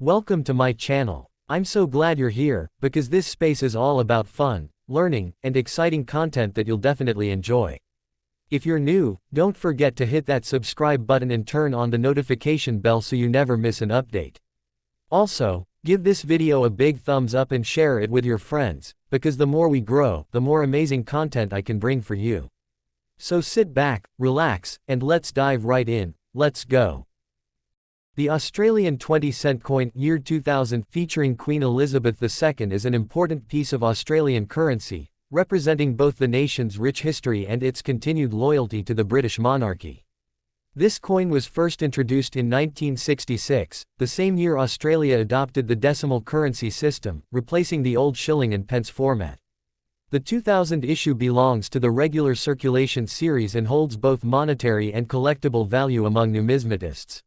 Welcome to my channel. I'm so glad you're here, because this space is all about fun, learning, and exciting content that you'll definitely enjoy. If you're new, don't forget to hit that subscribe button and turn on the notification bell so you never miss an update. Also, give this video a big thumbs up and share it with your friends, because the more we grow, the more amazing content I can bring for you. So sit back, relax, and let's dive right in. Let's go. The Australian 20-cent coin, year 2000, featuring Queen Elizabeth II is an important piece of Australian currency, representing both the nation's rich history and its continued loyalty to the British monarchy. This coin was first introduced in 1966, the same year Australia adopted the decimal currency system, replacing the old shilling and pence format. The 2000 issue belongs to the regular circulation series and holds both monetary and collectible value among numismatists.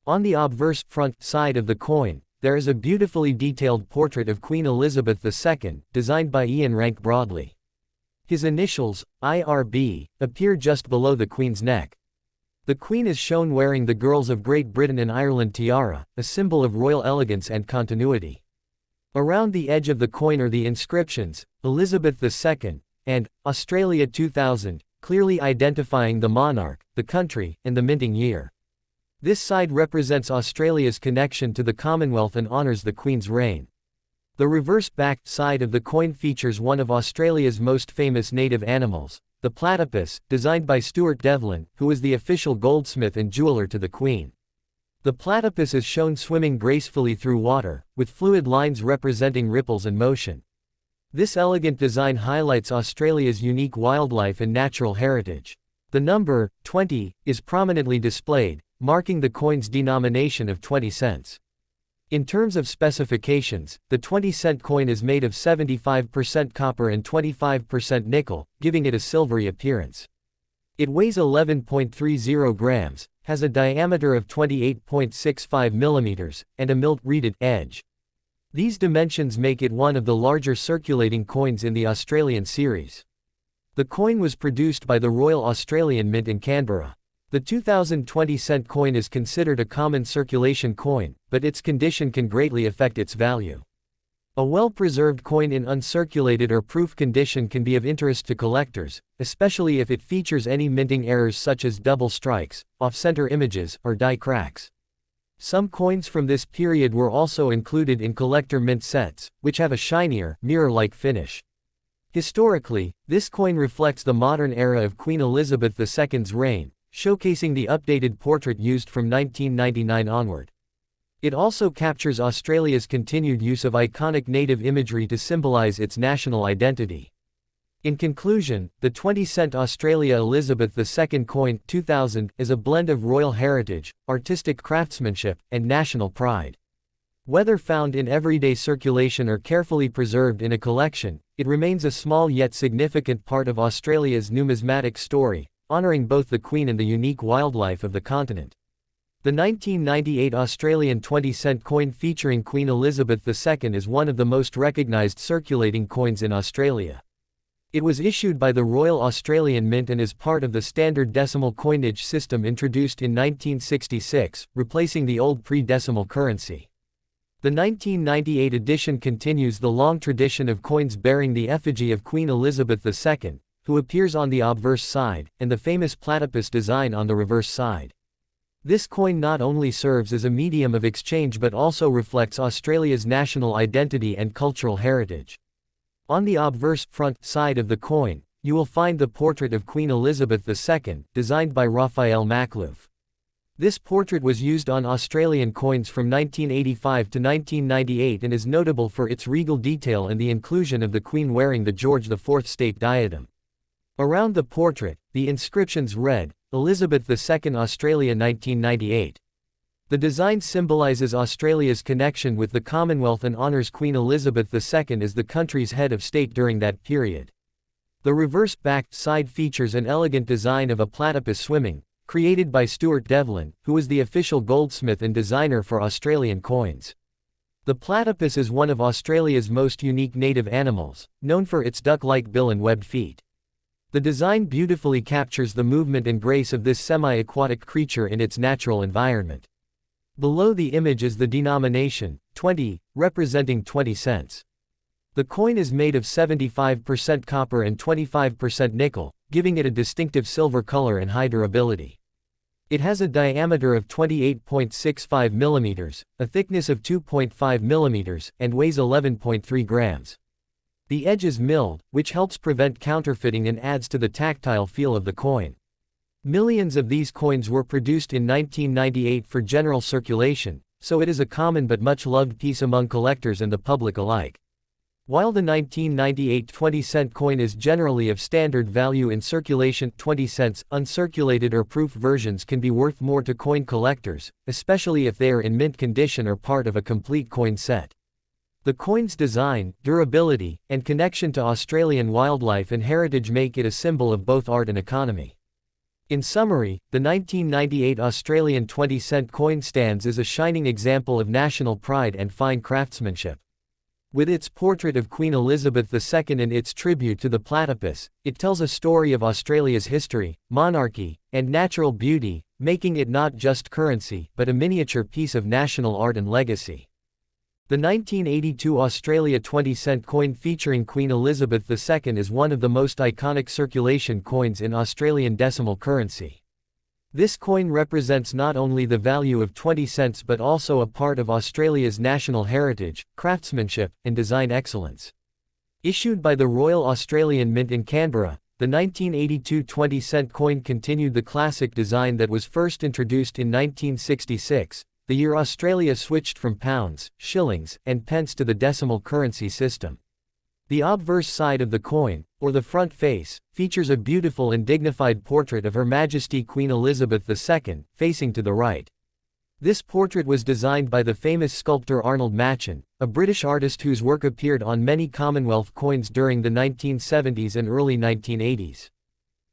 On the obverse front side of the coin, there is a beautifully detailed portrait of Queen Elizabeth II, designed by Ian Rank-Broadley. His initials, IRB, appear just below the Queen's neck. The Queen is shown wearing the Girls of Great Britain and Ireland tiara, a symbol of royal elegance and continuity. Around the edge of the coin are the inscriptions, Elizabeth II, and Australia 2000, clearly identifying the monarch, the country, and the minting year. This side represents Australia's connection to the Commonwealth and honors the Queen's reign. The reverse-backed side of the coin features one of Australia's most famous native animals, the platypus, designed by Stuart Devlin, who is the official goldsmith and jeweler to the Queen. The platypus is shown swimming gracefully through water, with fluid lines representing ripples and motion. This elegant design highlights Australia's unique wildlife and natural heritage. The number, 20, is prominently displayed, marking the coin's denomination of 20 cents. In terms of specifications, the 20-cent coin is made of 75% copper and 25% nickel, giving it a silvery appearance. It weighs 11.30 grams, has a diameter of 28.65 millimeters, and a milt-reeded edge. These dimensions make it one of the larger circulating coins in the Australian series. The coin was produced by the Royal Australian Mint in Canberra. The 2020-cent coin is considered a common circulation coin, but its condition can greatly affect its value. A well-preserved coin in uncirculated or proof condition can be of interest to collectors, especially if it features any minting errors such as double strikes, off-center images, or die cracks. Some coins from this period were also included in collector mint sets, which have a shinier, mirror-like finish. Historically, this coin reflects the modern era of Queen Elizabeth II's reign, showcasing the updated portrait used from 1999 onward. It also captures Australia's continued use of iconic native imagery to symbolize its national identity. In conclusion, the 20-cent Australia Elizabeth II coin, 2000, is a blend of royal heritage, artistic craftsmanship, and national pride. Whether found in everyday circulation or carefully preserved in a collection, it remains a small yet significant part of Australia's numismatic story, honoring both the Queen and the unique wildlife of the continent. The 1998 Australian 20-cent coin featuring Queen Elizabeth II is one of the most recognised circulating coins in Australia. It was issued by the Royal Australian Mint and is part of the standard decimal coinage system introduced in 1966, replacing the old pre-decimal currency. The 1998 edition continues the long tradition of coins bearing the effigy of Queen Elizabeth II, who appears on the obverse side, and the famous platypus design on the reverse side. This coin not only serves as a medium of exchange but also reflects Australia's national identity and cultural heritage. On the obverse front side of the coin, you will find the portrait of Queen Elizabeth II, designed by Raphael Machin. This portrait was used on Australian coins from 1985 to 1998 and is notable for its regal detail and the inclusion of the Queen wearing the George IV state diadem. Around the portrait, the inscriptions read, Elizabeth II Australia 1998. The design symbolizes Australia's connection with the Commonwealth and honors Queen Elizabeth II as the country's head of state during that period. The reverse-backed side features an elegant design of a platypus swimming, created by Stuart Devlin, who is the official goldsmith and designer for Australian coins. The platypus is one of Australia's most unique native animals, known for its duck-like bill and webbed feet. The design beautifully captures the movement and grace of this semi-aquatic creature in its natural environment. Below the image is the denomination, 20, representing 20 cents. The coin is made of 75% copper and 25% nickel, giving it a distinctive silver color and high durability. It has a diameter of 28.65 millimeters, a thickness of 2.5 millimeters, and weighs 11.3 grams. The edge is milled, which helps prevent counterfeiting and adds to the tactile feel of the coin. Millions of these coins were produced in 1998 for general circulation, so it is a common but much loved piece among collectors and the public alike. While the 1998 20-cent coin is generally of standard value in circulation, 20 cents uncirculated or proof versions can be worth more to coin collectors, especially if they are in mint condition or part of a complete coin set. The coin's design, durability, and connection to Australian wildlife and heritage make it a symbol of both art and economy. In summary, the 1998 Australian 20-cent coin stands as a shining example of national pride and fine craftsmanship. With its portrait of Queen Elizabeth II and its tribute to the platypus, it tells a story of Australia's history, monarchy, and natural beauty, making it not just currency but a miniature piece of national art and legacy. The 1982 Australia 20-cent coin featuring Queen Elizabeth II is one of the most iconic circulation coins in Australian decimal currency. This coin represents not only the value of 20 cents but also a part of Australia's national heritage, craftsmanship, and design excellence. Issued by the Royal Australian Mint in Canberra, the 1982 20-cent coin continued the classic design that was first introduced in 1966, the year Australia switched from pounds, shillings, and pence to the decimal currency system. The obverse side of the coin, or the front face, features a beautiful and dignified portrait of Her Majesty Queen Elizabeth II, facing to the right. This portrait was designed by the famous sculptor Arnold Machin, a British artist whose work appeared on many Commonwealth coins during the 1970s and early 1980s.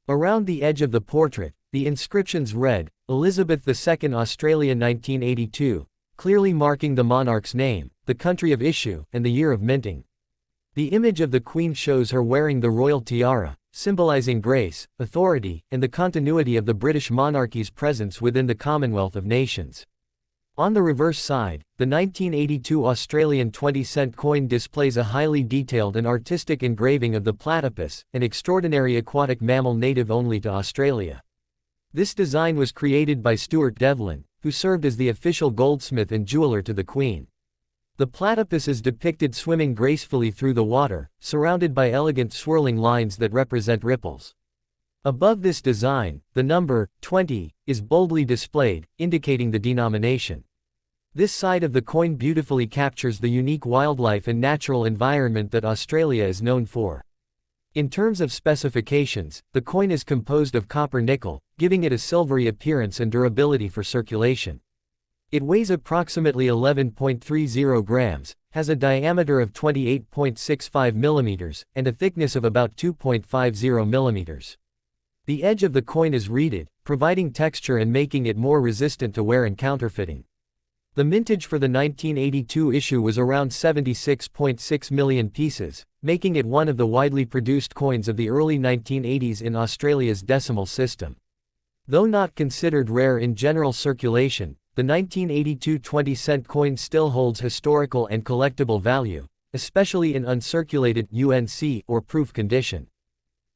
Around the edge of the portrait, the inscriptions read, Elizabeth II Australia 1982, clearly marking the monarch's name, the country of issue, and the year of minting. The image of the Queen shows her wearing the royal tiara, symbolizing grace, authority, and the continuity of the British monarchy's presence within the Commonwealth of Nations. On the reverse side, the 1982 Australian 20-cent coin displays a highly detailed and artistic engraving of the platypus, an extraordinary aquatic mammal native only to Australia. This design was created by Stuart Devlin, who served as the official goldsmith and jeweler to the Queen. The platypus is depicted swimming gracefully through the water, surrounded by elegant swirling lines that represent ripples. Above this design, the number, 20, is boldly displayed, indicating the denomination. This side of the coin beautifully captures the unique wildlife and natural environment that Australia is known for. In terms of specifications, the coin is composed of copper-nickel, giving it a silvery appearance and durability for circulation. It weighs approximately 11.30 grams, has a diameter of 28.65 millimeters, and a thickness of about 2.50 millimeters. The edge of the coin is reeded, providing texture and making it more resistant to wear and counterfeiting. The mintage for the 1982 issue was around 76.6 million pieces, making it one of the widely produced coins of the early 1980s in Australia's decimal system. Though not considered rare in general circulation, the 1982 20-cent coin still holds historical and collectible value, especially in uncirculated UNC or proof condition.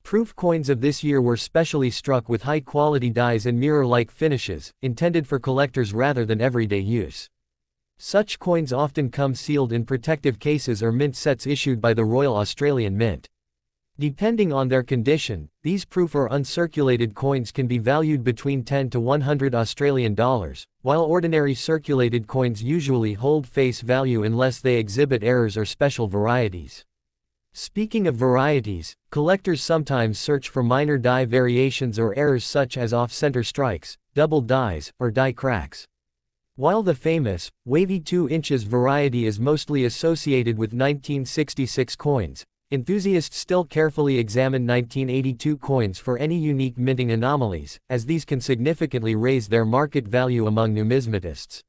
Proof coins of this year were specially struck with high-quality dies and mirror-like finishes, intended for collectors rather than everyday use. Such coins often come sealed in protective cases or mint sets issued by the Royal Australian Mint. Depending on their condition, these proof or uncirculated coins can be valued between 10 to 100 Australian dollars, while ordinary circulated coins usually hold face value unless they exhibit errors or special varieties. Speaking of varieties, collectors sometimes search for minor die variations or errors such as off-center strikes, double dies, or die cracks. While the famous, wavy 2 inches variety is mostly associated with 1966 coins, enthusiasts still carefully examine 1982 coins for any unique minting anomalies, as these can significantly raise their market value among numismatists.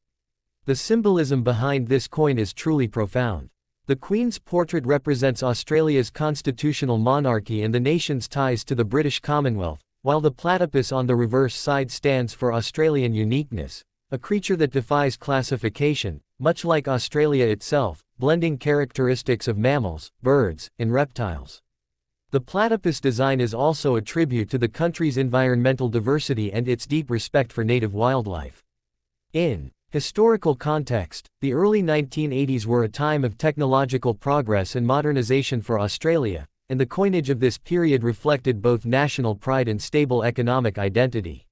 The symbolism behind this coin is truly profound. The Queen's portrait represents Australia's constitutional monarchy and the nation's ties to the British Commonwealth, while the platypus on the reverse side stands for Australian uniqueness, a creature that defies classification, much like Australia itself, blending characteristics of mammals, birds, and reptiles. The platypus design is also a tribute to the country's environmental diversity and its deep respect for native wildlife. In historical context, the early 1980s were a time of technological progress and modernization for Australia, and the coinage of this period reflected both national pride and stable economic identity.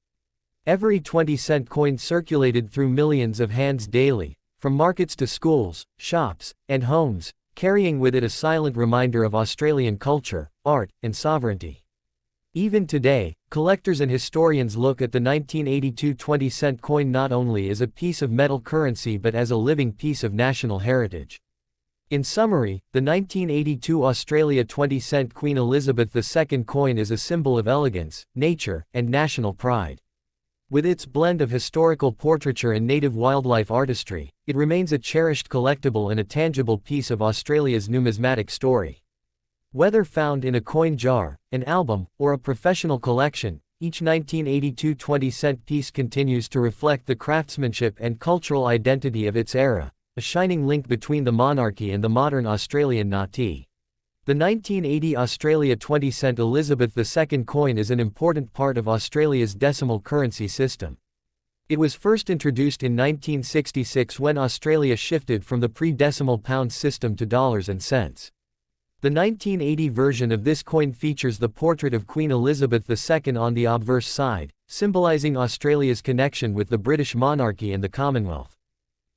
Every 20-cent coin circulated through millions of hands daily, from markets to schools, shops, and homes, carrying with it a silent reminder of Australian culture, art, and sovereignty. Even today, collectors and historians look at the 1982 20-cent coin not only as a piece of metal currency but as a living piece of national heritage. In summary, the 1982 Australia 20-cent Queen Elizabeth II coin is a symbol of elegance, nature, and national pride. With its blend of historical portraiture and native wildlife artistry, it remains a cherished collectible and a tangible piece of Australia's numismatic story. Whether found in a coin jar, an album, or a professional collection, each 1982 20-cent piece continues to reflect the craftsmanship and cultural identity of its era, a shining link between the monarchy and the modern Australian Nati. The 1980 Australia 20-cent Elizabeth II coin is an important part of Australia's decimal currency system. It was first introduced in 1966 when Australia shifted from the pre-decimal pound system to dollars and cents. The 1980 version of this coin features the portrait of Queen Elizabeth II on the obverse side, symbolizing Australia's connection with the British monarchy and the Commonwealth.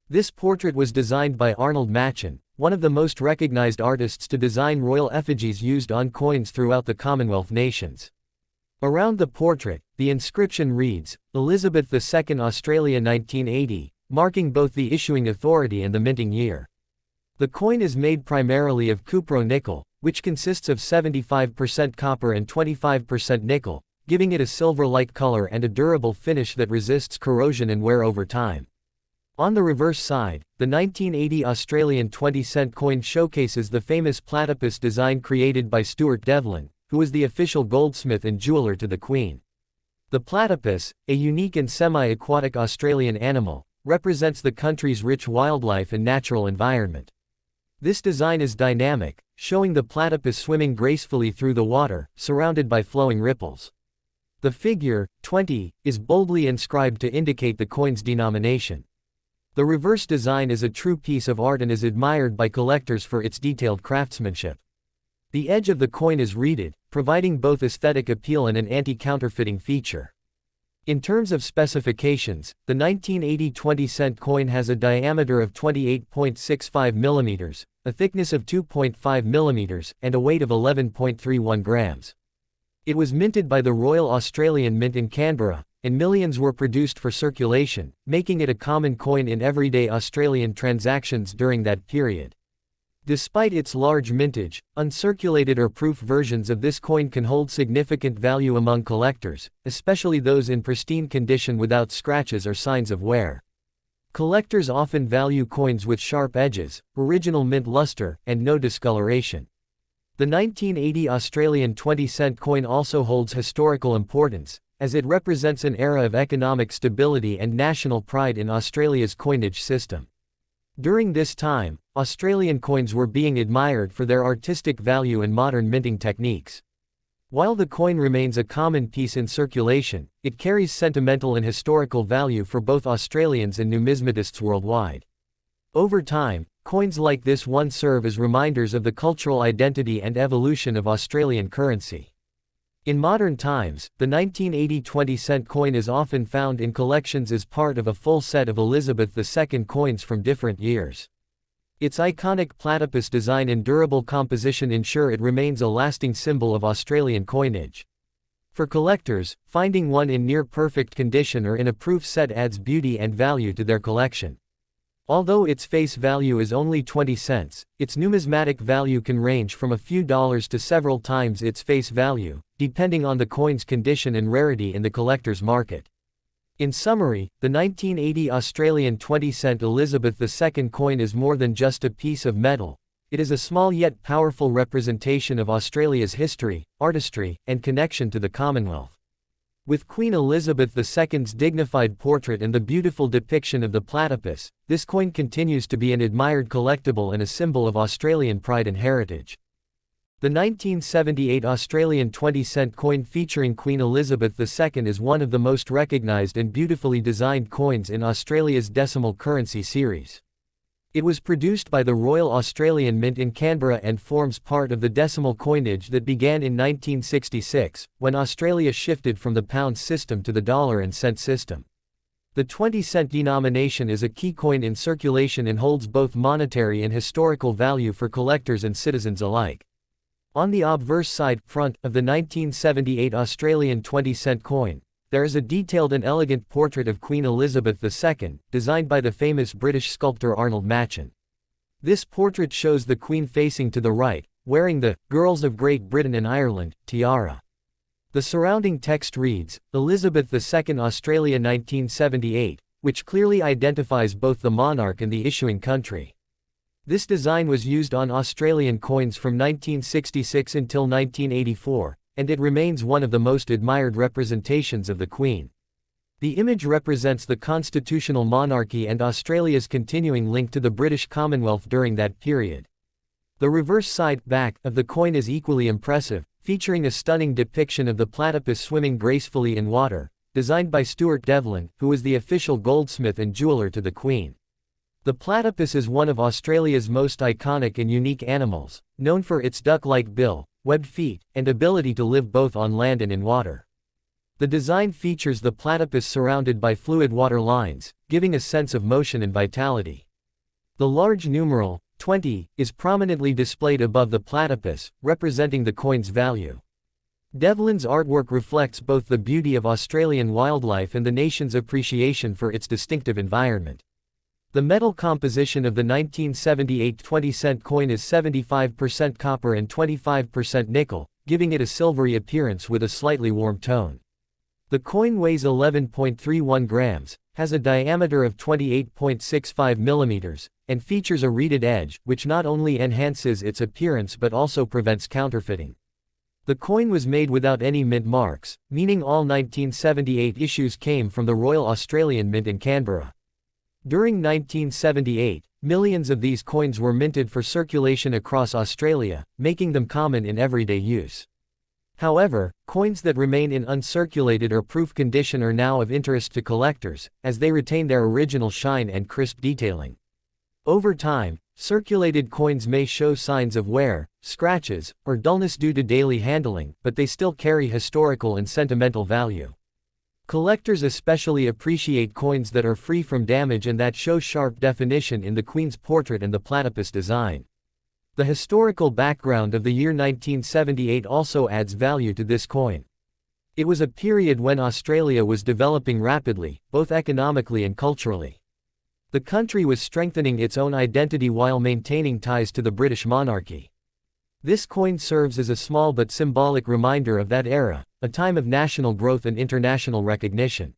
This portrait was designed by Arnold Machin, one of the most recognized artists to design royal effigies used on coins throughout the Commonwealth nations. Around the portrait, the inscription reads, Elizabeth II Australia 1980, marking both the issuing authority and the minting year. The coin is made primarily of cupro-nickel, which consists of 75% copper and 25% nickel, giving it a silver-like color and a durable finish that resists corrosion and wear over time. On the reverse side, the 1980 Australian 20-cent coin showcases the famous platypus design created by Stuart Devlin, who was the official goldsmith and jeweler to the Queen. The platypus, a unique and semi-aquatic Australian animal, represents the country's rich wildlife and natural environment. This design is dynamic, showing the platypus swimming gracefully through the water, surrounded by flowing ripples. The figure, 20, is boldly inscribed to indicate the coin's denomination. The reverse design is a true piece of art and is admired by collectors for its detailed craftsmanship. The edge of the coin is reeded, providing both aesthetic appeal and an anti-counterfeiting feature. In terms of specifications, the 1980 20-cent coin has a diameter of 28.65 mm, a thickness of 2.5 mm, and a weight of 11.31 grams. It was minted by the Royal Australian Mint in Canberra, and millions were produced for circulation, making it a common coin in everyday Australian transactions during that period. Despite its large mintage, uncirculated or proof versions of this coin can hold significant value among collectors, especially those in pristine condition without scratches or signs of wear. Collectors often value coins with sharp edges, original mint luster, and no discoloration. The 1980 Australian 20-cent coin also holds historical importance, as it represents an era of economic stability and national pride in Australia's coinage system. During this time, Australian coins were being admired for their artistic value and modern minting techniques. While the coin remains a common piece in circulation, it carries sentimental and historical value for both Australians and numismatists worldwide. Over time, coins like this one serve as reminders of the cultural identity and evolution of Australian currency. In modern times, the 1980 20-cent coin is often found in collections as part of a full set of Elizabeth II coins from different years. Its iconic platypus design and durable composition ensure it remains a lasting symbol of Australian coinage. For collectors, finding one in near-perfect condition or in a proof set adds beauty and value to their collection. Although its face value is only 20 cents, its numismatic value can range from a few dollars to several times its face value, depending on the coin's condition and rarity in the collector's market. In summary, the 1980 Australian 20-cent Elizabeth II coin is more than just a piece of metal. It is a small yet powerful representation of Australia's history, artistry, and connection to the Commonwealth. With Queen Elizabeth II's dignified portrait and the beautiful depiction of the platypus, this coin continues to be an admired collectible and a symbol of Australian pride and heritage. The 1978 Australian 20-cent coin featuring Queen Elizabeth II is one of the most recognised and beautifully designed coins in Australia's decimal currency series. It was produced by the Royal Australian Mint in Canberra and forms part of the decimal coinage that began in 1966, when Australia shifted from the pound system to the dollar and cent system. The 20-cent denomination is a key coin in circulation and holds both monetary and historical value for collectors and citizens alike. On the obverse side, front, of the 1978 Australian 20-cent coin, there is a detailed and elegant portrait of Queen Elizabeth II, designed by the famous British sculptor Arnold Machin. This portrait shows the Queen facing to the right, wearing the "Girls of Great Britain and Ireland" tiara. The surrounding text reads, Elizabeth II Australia 1978, which clearly identifies both the monarch and the issuing country. This design was used on Australian coins from 1966 until 1984, and it remains one of the most admired representations of the Queen. The image represents the constitutional monarchy and Australia's continuing link to the British Commonwealth during that period. The reverse side, back, of the coin is equally impressive, featuring a stunning depiction of the platypus swimming gracefully in water, designed by Stuart Devlin, who was the official goldsmith and jeweler to the Queen. The platypus is one of Australia's most iconic and unique animals, known for its duck-like bill, webbed feet, and ability to live both on land and in water. The design features the platypus surrounded by fluid water lines, giving a sense of motion and vitality. The large numeral, 20, is prominently displayed above the platypus, representing the coin's value. Devlin's artwork reflects both the beauty of Australian wildlife and the nation's appreciation for its distinctive environment. The metal composition of the 1978 20-cent coin is 75% copper and 25% nickel, giving it a silvery appearance with a slightly warm tone. The coin weighs 11.31 grams, has a diameter of 28.65 millimeters, and features a reeded edge, which not only enhances its appearance but also prevents counterfeiting. The coin was made without any mint marks, meaning all 1978 issues came from the Royal Australian Mint in Canberra. During 1978, millions of these coins were minted for circulation across Australia, making them common in everyday use. However, coins that remain in uncirculated or proof condition are now of interest to collectors, as they retain their original shine and crisp detailing. Over time, circulated coins may show signs of wear, scratches, or dullness due to daily handling, but they still carry historical and sentimental value. Collectors especially appreciate coins that are free from damage and that show sharp definition in the Queen's portrait and the platypus design. The historical background of the year 1978 also adds value to this coin. It was a period when Australia was developing rapidly, both economically and culturally. The country was strengthening its own identity while maintaining ties to the British monarchy. This coin serves as a small but symbolic reminder of that era, a time of national growth and international recognition.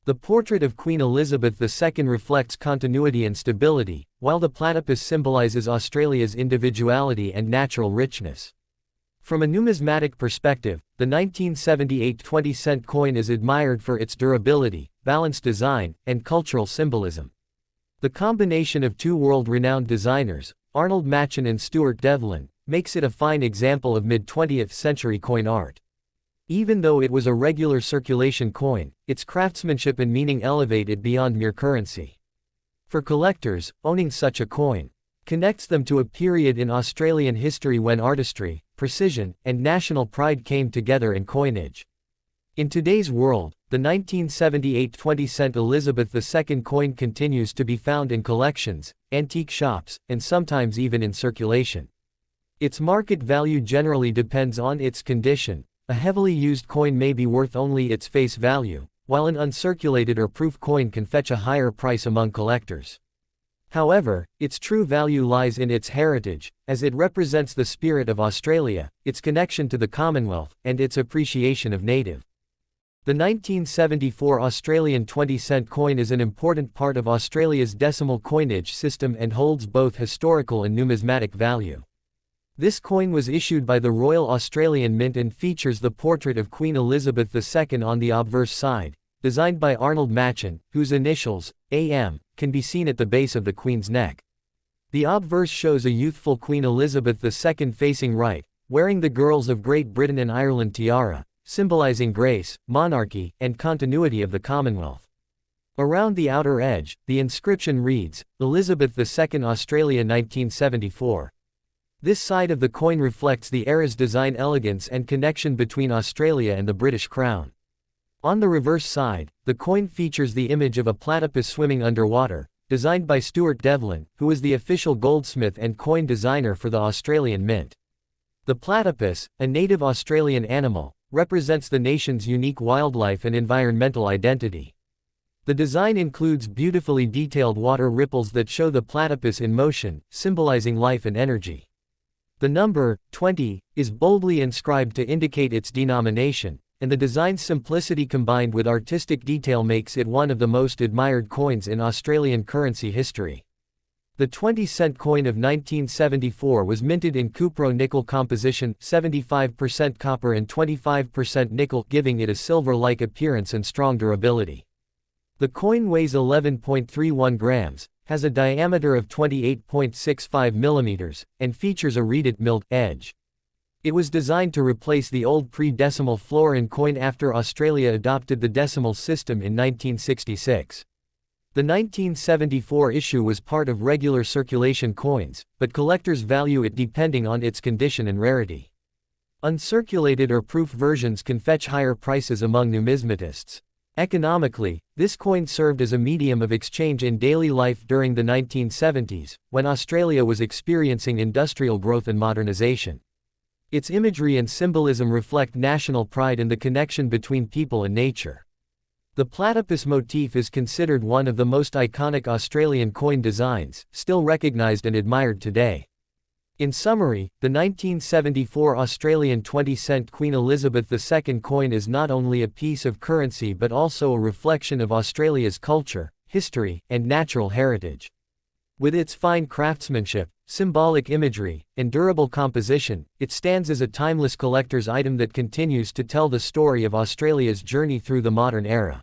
The portrait of Queen Elizabeth II reflects continuity and stability, while the platypus symbolizes Australia's individuality and natural richness. From a numismatic perspective, the 1978 20-cent coin is admired for its durability, balanced design, and cultural symbolism. The combination of two world-renowned designers, Arnold Machin and Stuart Devlin, makes it a fine example of mid-20th century coin art. Even though it was a regular circulation coin, its craftsmanship and meaning elevate it beyond mere currency. For collectors, owning such a coin connects them to a period in Australian history when artistry, precision, and national pride came together in coinage. In today's world, the 1978 20-cent Elizabeth II coin continues to be found in collections, antique shops, and sometimes even in circulation. Its market value generally depends on its condition. A heavily used coin may be worth only its face value, while an uncirculated or proof coin can fetch a higher price among collectors. However, its true value lies in its heritage, as it represents the spirit of Australia, its connection to the Commonwealth, and its appreciation of native. The 1974 Australian 20-cent coin is an important part of Australia's decimal coinage system and holds both historical and numismatic value. This coin was issued by the Royal Australian Mint and features the portrait of Queen Elizabeth II on the obverse side, designed by Arnold Machin, whose initials, AM, can be seen at the base of the Queen's neck. The obverse shows a youthful Queen Elizabeth II facing right, wearing the Girls of Great Britain and Ireland tiara, symbolizing grace, monarchy, and continuity of the Commonwealth. Around the outer edge, the inscription reads, Elizabeth II Australia 1974. This side of the coin reflects the era's design elegance and connection between Australia and the British Crown. On the reverse side, the coin features the image of a platypus swimming underwater, designed by Stuart Devlin, who is the official goldsmith and coin designer for the Australian Mint. The platypus, a native Australian animal, represents the nation's unique wildlife and environmental identity. The design includes beautifully detailed water ripples that show the platypus in motion, symbolizing life and energy. The number, 20, is boldly inscribed to indicate its denomination, and the design's simplicity combined with artistic detail makes it one of the most admired coins in Australian currency history. The 20-cent coin of 1974 was minted in cupro-nickel composition, 75% copper and 25% nickel, giving it a silver-like appearance and strong durability. The coin weighs 11.31 grams, has a diameter of 28.65 millimeters, and features a reeded milled edge. It was designed to replace the old pre-decimal florin coin after Australia adopted the decimal system in 1966. The 1974 issue was part of regular circulation coins, but collectors value it depending on its condition and rarity. Uncirculated or proof versions can fetch higher prices among numismatists. Economically, this coin served as a medium of exchange in daily life during the 1970s, when Australia was experiencing industrial growth and modernization. Its imagery and symbolism reflect national pride and the connection between people and nature. The platypus motif is considered one of the most iconic Australian coin designs, still recognized and admired today. In summary, the 1974 Australian 20-cent Queen Elizabeth II coin is not only a piece of currency but also a reflection of Australia's culture, history, and natural heritage. With its fine craftsmanship, symbolic imagery, and durable composition, it stands as a timeless collector's item that continues to tell the story of Australia's journey through the modern era.